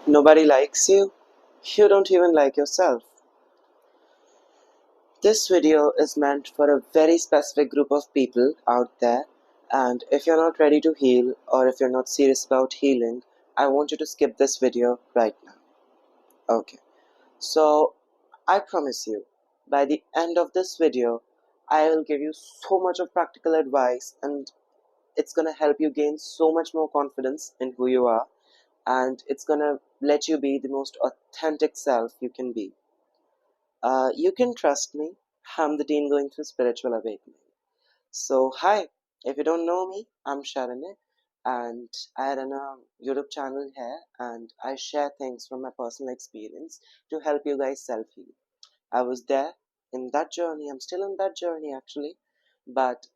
Nobody likes you. You don't even like yourself. This video is meant for a very specific group of people out there, and if you're not ready to heal or if you're not serious about healing, I want you to skip this video right now. Okay, so I promise you, by the end of this video, I will give you so much of practical advice, and it's gonna help you gain so much more confidence in who you are, and it's gonna let you be the most authentic self you can be. You can trust me. I'm the teen going through spiritual awakening. So, hi, if you don't know me, I'm Sharane, and I run a YouTube channel here, and I share things from my personal experience to help you guys self heal. I was there in that journey, I'm still in that journey actually, but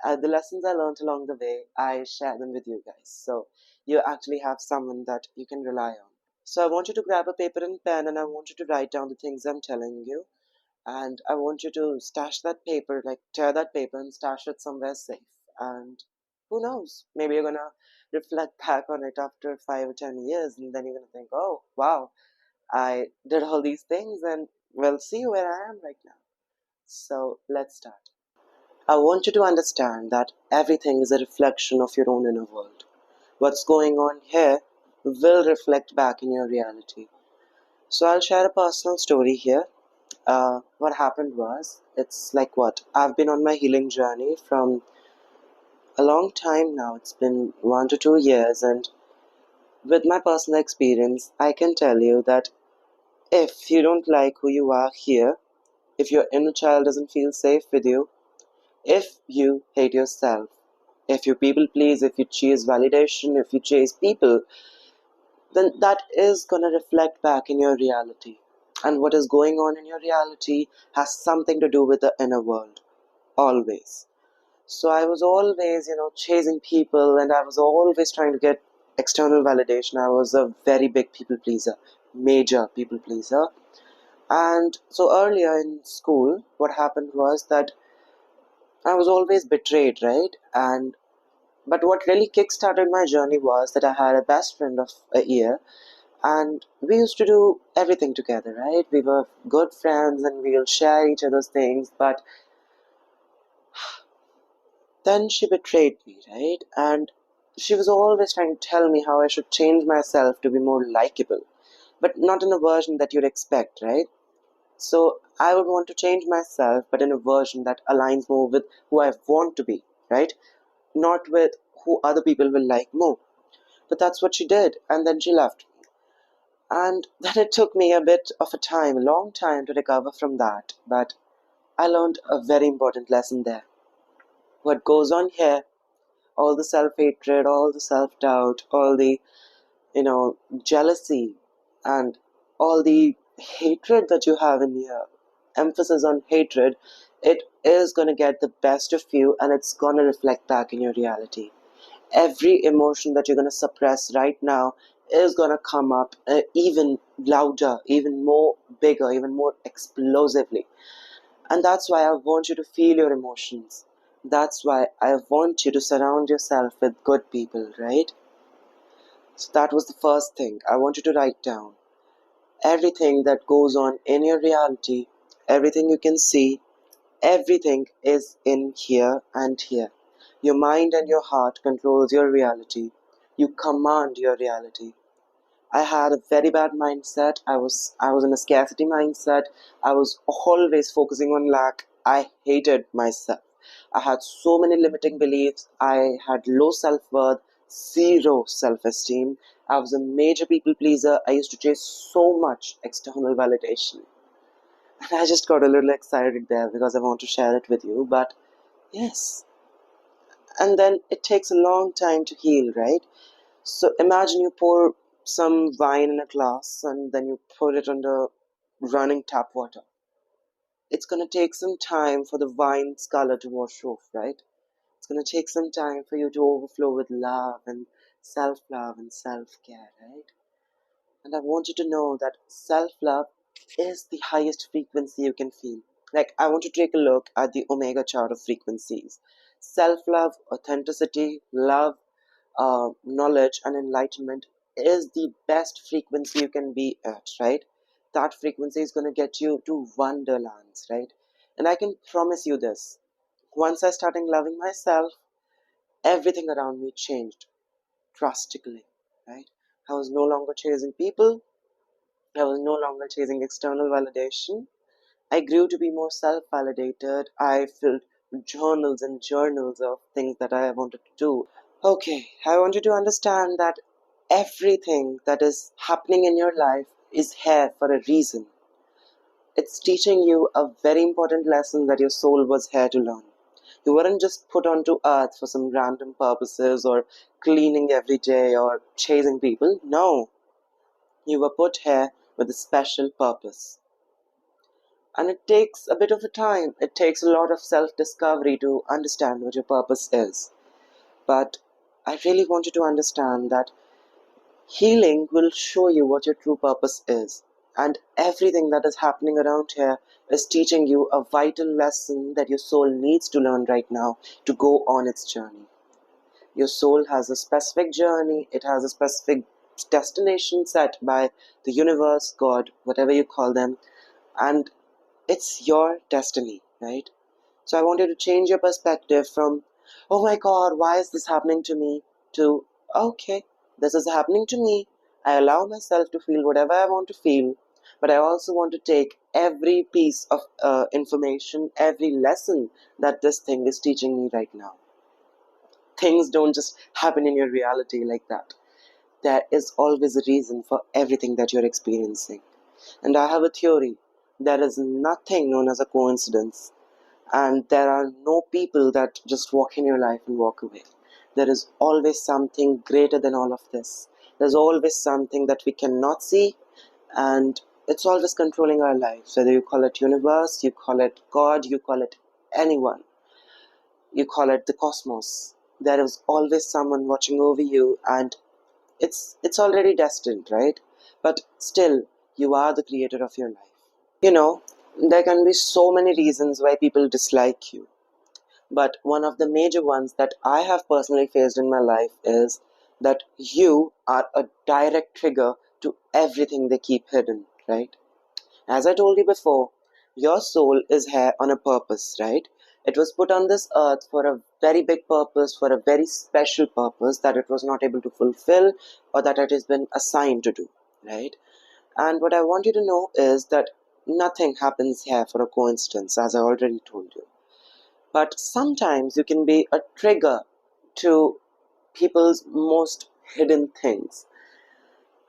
the lessons I learned along the way, I share them with you guys. So, you actually have someone that you can rely on. So, I want you to grab a paper and pen, and I want you to write down the things I'm telling you, and I want you to stash that paper, like tear that paper and stash it somewhere safe. And who knows, maybe you're gonna reflect back on it after 5 or 10 years, and then you're gonna think, oh wow, I did all these things, and well, see where I am right now. So let's start. I want you to understand that everything is a reflection of your own inner world. What's going on here will reflect back in your reality. So I'll share a personal story here. What happened was, it's like what? I've been on my healing journey from a long time now. It's been 1 to 2 years, and with my personal experience, I can tell you that if you don't like who you are here, if your inner child doesn't feel safe with you, if you hate yourself, if you people please, if you chase validation, if you chase people, then that is going to reflect back in your reality. And what is going on in your reality has something to do with the inner world, always. So I was always, chasing people, and I was always trying to get external validation. I was a very big people pleaser, major people pleaser. And so earlier in school, what happened was that I was always betrayed, right? And but what really kickstarted my journey was that I had a best friend of a year, and we used to do everything together, right? We were good friends and we'll share each other's things, but then she betrayed me, right? And she was always trying to tell me how I should change myself to be more likable, but not in a version that you'd expect, right? So I would want to change myself, but in a version that aligns more with who I want to be, right? Not with who other people will like more. But that's what she did, and then she left. And then it took me a bit of a time, a long time to recover from that. But I learned a very important lesson there. What goes on here, all the self hatred, all the self doubt, all the, jealousy, and all the hatred that you have in here, emphasis on hatred, it is going to get the best of you, and it's going to reflect back in your reality. Every emotion that you're going to suppress right now is going to come up even louder, even more bigger, even more explosively. And that's why I want you to feel your emotions. That's why I want you to surround yourself with good people, right? So that was the first thing I want you to write down. Everything that goes on in your reality, everything you can see, everything is in here and here. Your mind and your heart controls your reality. You command your reality. I had a very bad mindset. I was in a scarcity mindset. I was always focusing on lack. I hated myself. I had so many limiting beliefs. I had low self-worth, zero self-esteem. I was a major people pleaser. I used to chase so much external validation. And I just got a little excited there because I want to share it with you. But yes, and then it takes a long time to heal, right? So imagine you pour some wine in a glass and then you put it under running tap water. It's going to take some time for the wine's color to wash off, right? It's going to take some time for you to overflow with love and self-love and self-care, right? And I want you to know that self-love is the highest frequency you can feel. Like, I want you to take a look at the Omega chart of frequencies. Self-love, authenticity, love, knowledge, and enlightenment. is the best frequency you can be at, right? That frequency is going to get you to wonderlands, right? And I can promise you this: once I started loving myself, everything around me changed drastically, right? I was no longer chasing people, I was no longer chasing external validation. I grew to be more self validated. I filled journals and journals of things that I wanted to do. Okay, I want you to understand that everything that is happening in your life is here for a reason. It's teaching you a very important lesson that your soul was here to learn. You weren't just put onto earth for some random purposes or cleaning every day or chasing people. No, you were put here with a special purpose. And it takes a bit of a time. It takes a lot of self discovery to understand what your purpose is. But I really want you to understand that healing will show you what your true purpose is. And everything that is happening around here is teaching you a vital lesson that your soul needs to learn right now to go on its journey. Your soul has a specific journey, it has a specific destination set by the universe, God, whatever you call them, and it's your destiny, right? So I want you to change your perspective from, oh my God, why is this happening to me? To, okay, this is happening to me. I allow myself to feel whatever I want to feel, but I also want to take every piece of information, every lesson that this thing is teaching me right now. Things don't just happen in your reality like that. There is always a reason for everything that you're experiencing. And I have a theory: there is nothing known as a coincidence. And there are no people that just walk in your life and walk away. There is always something greater than all of this. There's always something that we cannot see, and it's always controlling our lives. Whether you call it universe, you call it God, you call it anyone, you call it the cosmos. There is always someone watching over you, and it's already destined, right? But still, you are the creator of your life. You know, there can be so many reasons why people dislike you. But one of the major ones that I have personally faced in my life is that you are a direct trigger to everything they keep hidden, right? As I told you before, your soul is here on a purpose, right? It was put on this earth for a very big purpose, for a very special purpose that it was not able to fulfill or that it has been assigned to do, right? And what I want you to know is that nothing happens here for a coincidence, as I already told you. But sometimes you can be a trigger to people's most hidden things.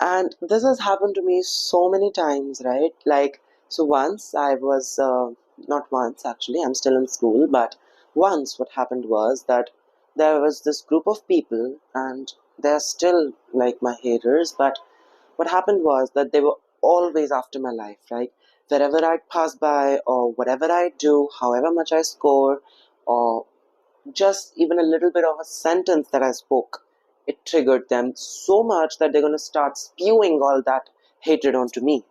And this has happened to me so many times, right? Like, so once I was, not once actually, I'm still in school, but once what happened was that there was this group of people, and they're still like my haters, but what happened was that they were always after my life, right? Wherever I'd pass by, or whatever I do, however much I score, or just even a little bit of a sentence that I spoke, it triggered them so much that they're going to start spewing all that hatred onto me.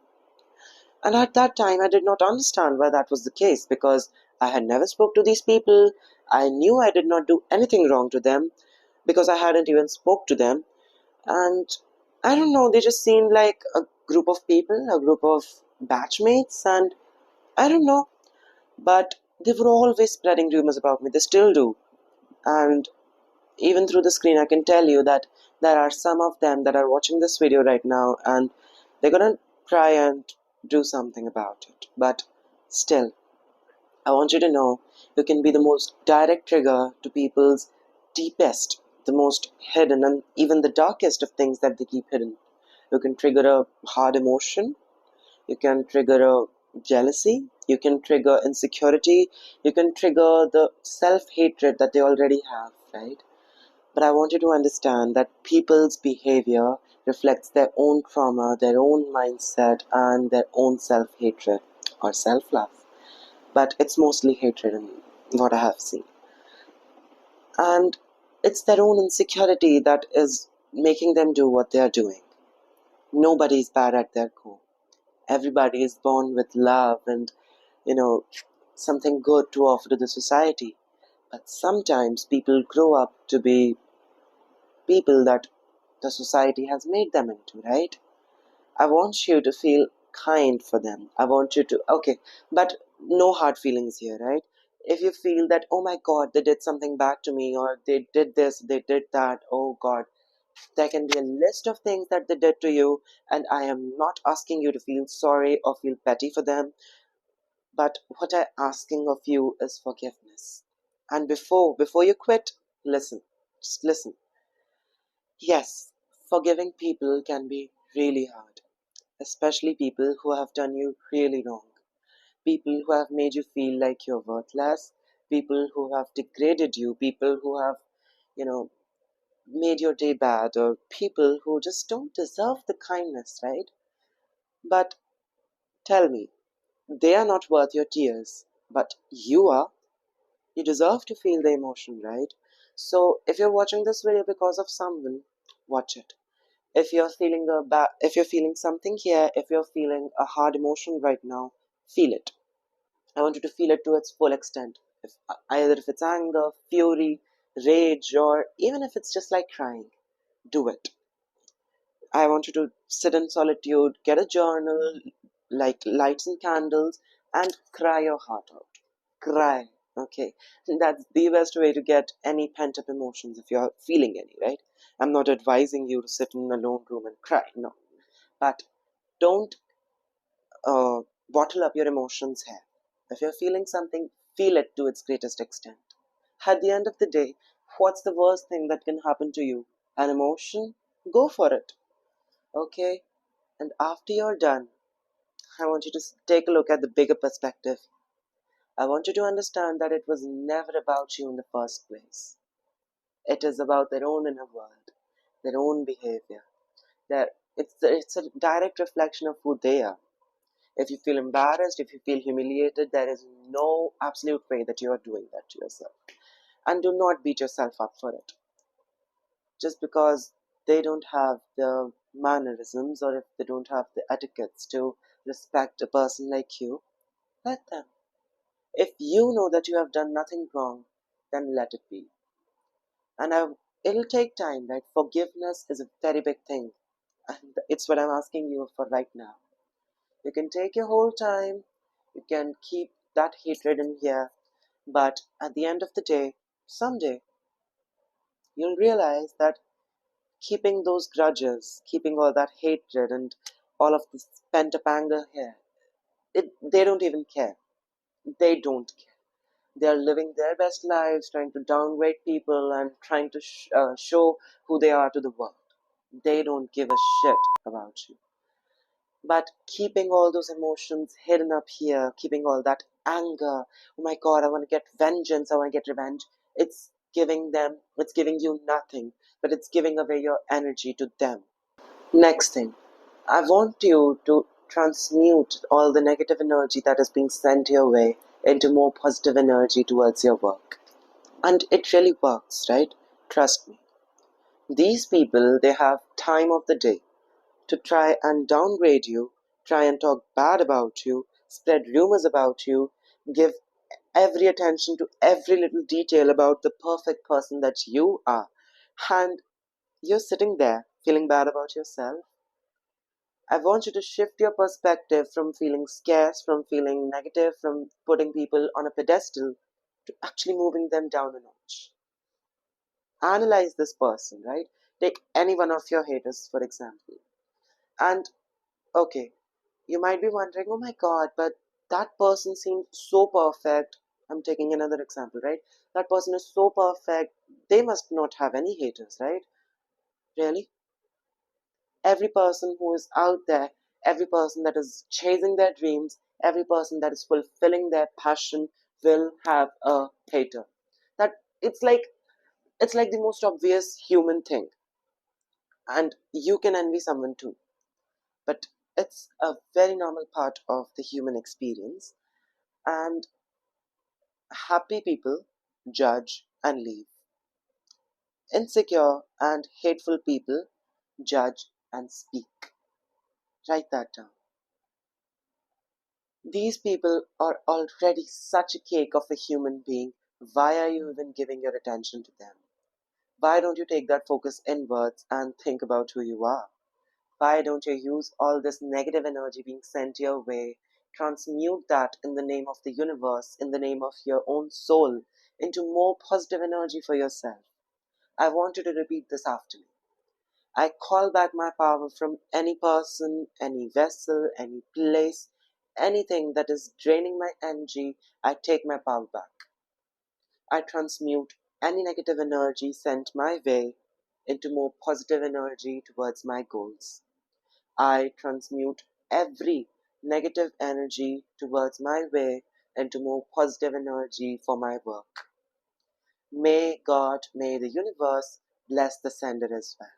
And at that time, I did not understand why that was the case, because I had never spoke to these people. I knew I did not do anything wrong to them because I hadn't even spoke to them. And I don't know, they just seemed like a group of people, a group of batchmates, and I don't know, but they were always spreading rumors about me. They still do. And even through the screen, I can tell you that there are some of them that are watching this video right now, and they're gonna try and do something about it. But still, I want you to know you can be the most direct trigger to people's deepest, the most hidden, and even the darkest of things that they keep hidden. You can trigger a hard emotion, you can trigger a jealousy, you can trigger insecurity, you can trigger the self hatred that they already have, right? But I want you to understand that people's behavior reflects their own trauma, their own mindset, and their own self hatred or self love. But it's mostly hatred in what I have seen. And it's their own insecurity that is making them do what they are doing. Nobody is bad at their core. Everybody is born with love and, you know, something good to offer to the society. But sometimes people grow up to be people that the society has made them into, right? I want you to feel kind for them. I want you to, okay, but no hard feelings here, right? If you feel that, oh my god, they did something bad to me, or they did this, they did that, oh god, there can be a list of things that they did to you, and I am not asking you to feel sorry or feel petty for them, but what I'm asking of you is forgiveness. And before you quit, listen. Just listen. Yes, forgiving people can be really hard, especially people who have done you really wrong. People who have made you feel like you're worthless, people who have degraded you, people who have, you know, made your day bad, or people who just don't deserve the kindness, right? But tell me, they are not worth your tears, but you are. You deserve to feel the emotion, right? So if you're watching this video because of someone, watch it. If you're feeling something here, if you're feeling a hard emotion right now, feel it. I want you to feel it to its full extent. Either if it's anger, fury, rage, or even if it's just like crying, do it. I want you to sit in solitude, get a journal, like light some candles, and cry your heart out. Cry. Okay. That's the best way to get any pent up emotions if you're feeling any, right? I'm not advising you to sit in a lone room and cry, no. But don't bottle up your emotions here. If you're feeling something, feel it to its greatest extent. At the end of the day, what's the worst thing that can happen to you? An emotion? Go for it. Okay? And after you're done, I want you to take a look at the bigger perspective. I want you to understand that it was never about you in the first place. It is about their own inner world, their own behavior. It's a direct reflection of who they are. If you feel embarrassed, if you feel humiliated, there is no absolute way that you are doing that to yourself. And do not beat yourself up for it. Just because they don't have the mannerisms, or if they don't have the etiquettes to respect a person like you, let them. If you know that you have done nothing wrong, then let it be. And it'll take time, right? Forgiveness is a very big thing. And it's what I'm asking you for right now. You can take your whole time, you can keep that hatred in here, but at the end of the day, someday, you'll realize that keeping those grudges, keeping all that hatred and all of this pent up anger here, they don't even care. They don't care. They are living their best lives, trying to downgrade people and trying to show who they are to the world. They don't give a shit about you. But keeping all those emotions hidden up here, keeping all that anger, oh my god, I want to get vengeance, I want to get revenge, it's giving you nothing, but it's giving away your energy to them. Next thing, I want you to transmute all the negative energy that is being sent your way into more positive energy towards your work. And it really works, right? Trust me. These people, they have time of the day to try and downgrade you, try and talk bad about you, spread rumors about you, give every attention to every little detail about the perfect person that you are. And you're sitting there feeling bad about yourself. I want you to shift your perspective from feeling scarce, from feeling negative, from putting people on a pedestal, to actually moving them down a notch. Analyze this person, right? Take any one of your haters, for example. And okay, you might be wondering, oh my god, but that person seemed so perfect. I'm taking another example, right? That person is so perfect. They must not have any haters, right? Really? Every person who is out there, every person that is chasing their dreams, every person that is fulfilling their passion will have a hater. That it's like the most obvious human thing. And you can envy someone too. But it's a very normal part of the human experience. And happy people judge and leave. Insecure and hateful people judge and speak. Write that down. These people are already such a cake of a human being. Why are you even giving your attention to them? Why don't you take that focus inwards and think about who you are? Why don't you use all this negative energy being sent your way, transmute that in the name of the universe, in the name of your own soul, into more positive energy for yourself? I want you to repeat this after me. I call back my power from any person, any vessel, any place, anything that is draining my energy. I take my power back. I transmute any negative energy sent my way into more positive energy towards my goals. I transmute every negative energy towards my way into more positive energy for my work. May God, may the universe bless the sender as well.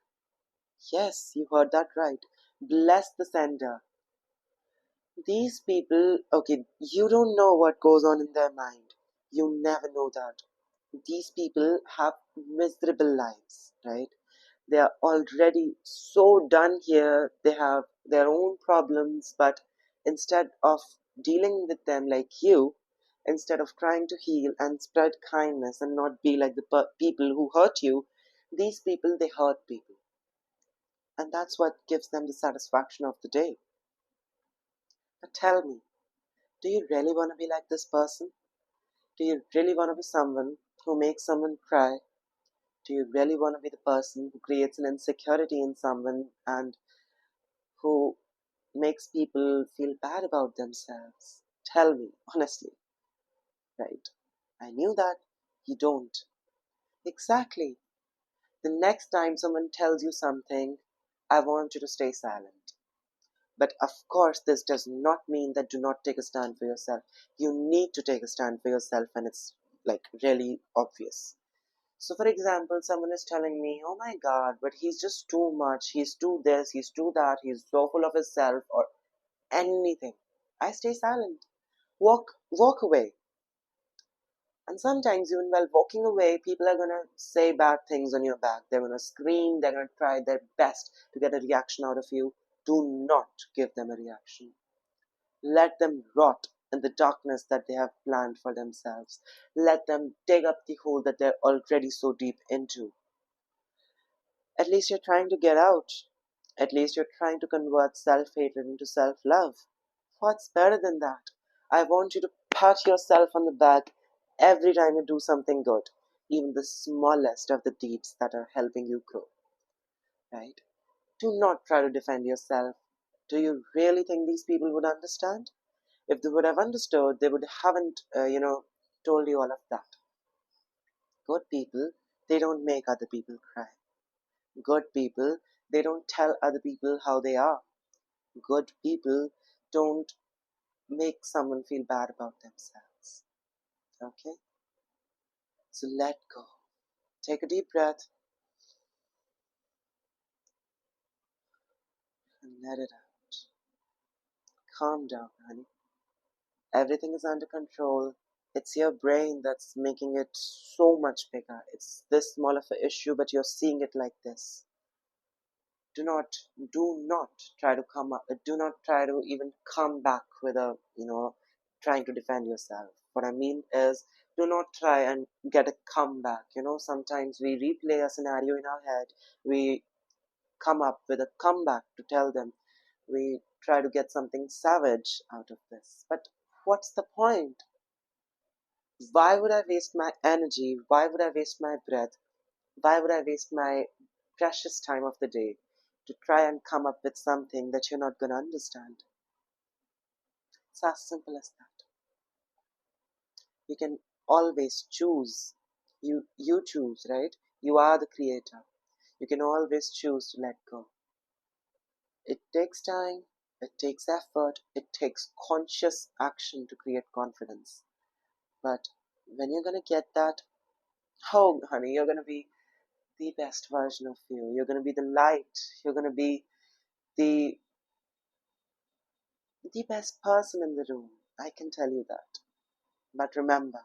Yes, you heard that right. Bless the sender. These people, okay, you don't know what goes on in their mind. You never know that. These people have miserable lives, right? They are already so done here. They have their own problems, but instead of dealing with them like you, instead of trying to heal and spread kindness and not be like the people who hurt you, these people, they hurt people. And that's what gives them the satisfaction of the day. But tell me, do you really want to be like this person? Do you really want to be someone who makes someone cry? Do you really want to be the person who creates an insecurity in someone and who makes people feel bad about themselves? Tell me, honestly. Right. I knew that. You don't. Exactly. The next time someone tells you something, I want you to stay silent. But of course, this does not mean that do not take a stand for yourself. You need to take a stand for yourself, and it's like really obvious. So, for example, someone is telling me, oh my god, but he's just too much, he's too this, he's too that, he's so full of himself, or anything. I stay silent. Walk away. And sometimes, even while walking away, people are gonna say bad things on your back. They're gonna scream, they're gonna try their best to get a reaction out of you. Do not give them a reaction. Let them rot in the darkness that they have planned for themselves. Let them dig up the hole that they're already so deep into. At least you're trying to get out. At least you're trying to convert self-hatred into self-love. What's better than that? I want you to pat yourself on the back every time you do something good, even the smallest of the deeds that are helping you grow. Right? Do not try to defend yourself. Do you really think these people would understand? If they would have understood, they would haven't, told you all of that. Good people, they don't make other people cry. Good people, they don't tell other people how they are. Good people don't make someone feel bad about themselves. Okay? So let go. Take a deep breath and let it out. Calm down, honey. Everything is under control. It's your brain that's making it so much bigger. It's this small of an issue, but you're seeing it like this. Do not, do not try to come up. Do not try to even come back with a, trying to defend yourself. What I mean is, do not try and get a comeback. Sometimes we replay a scenario in our head. We come up with a comeback to tell them. We try to get something savage out of this. But what's the point? Why would I waste my energy? Why would I waste my breath? Why would I waste my precious time of the day to try and come up with something that you're not going to understand? It's as simple as that. You can always choose. You choose, right? You are the creator. You can always choose to let go. It takes time, it takes effort, it takes conscious action to create confidence. But when you're going to get that, oh, honey, you're going to be the best version of you. You're going to be the light. You're going to be the the best person in the room. I can tell you that. But remember,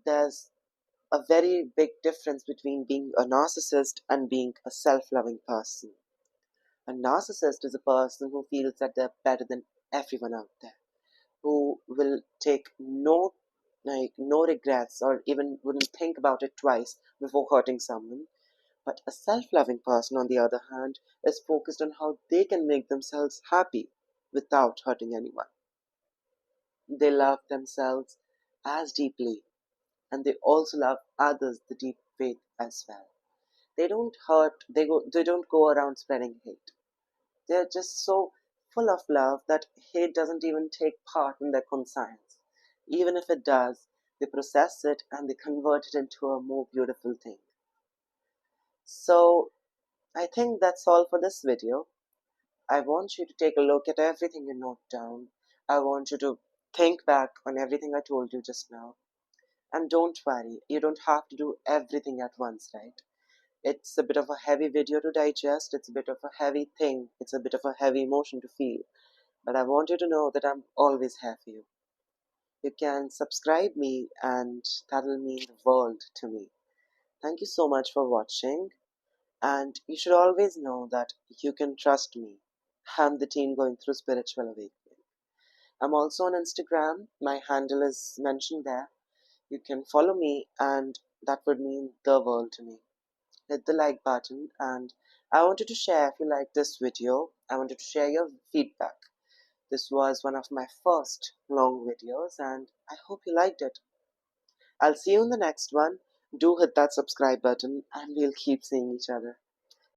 there's a very big difference between being a narcissist and being a self-loving person. A narcissist is a person who feels that they're better than everyone out there, who will take no regrets or even wouldn't think about it twice before hurting someone. But a self-loving person, on the other hand, is focused on how they can make themselves happy without hurting anyone. They love themselves as deeply, and they also love others the deep way as well. They don't hurt, they don't go around spreading hate. They're just so full of love that hate doesn't even take part in their conscience. Even if it does, they process it and they convert it into a more beautiful thing. So I think that's all for this video. I want you to take a look at everything you note down. I want you to think back on everything I told you just now. And don't worry, you don't have to do everything at once, right? It's a bit of a heavy video to digest, it's a bit of a heavy thing, it's a bit of a heavy emotion to feel. But I want you to know that I'm always here for you. You can subscribe me and that'll mean the world to me. Thank you so much for watching, and you should always know that you can trust me. I'm the teen going through spiritual awakening. I'm also on Instagram. My handle is mentioned there. You can follow me, and that would mean the world to me. Hit the like button, and I wanted to share if you like this video. I wanted to share your feedback. This was one of my first long videos, and I hope you liked it. I'll see you in the next one. Do hit that subscribe button, and we'll keep seeing each other.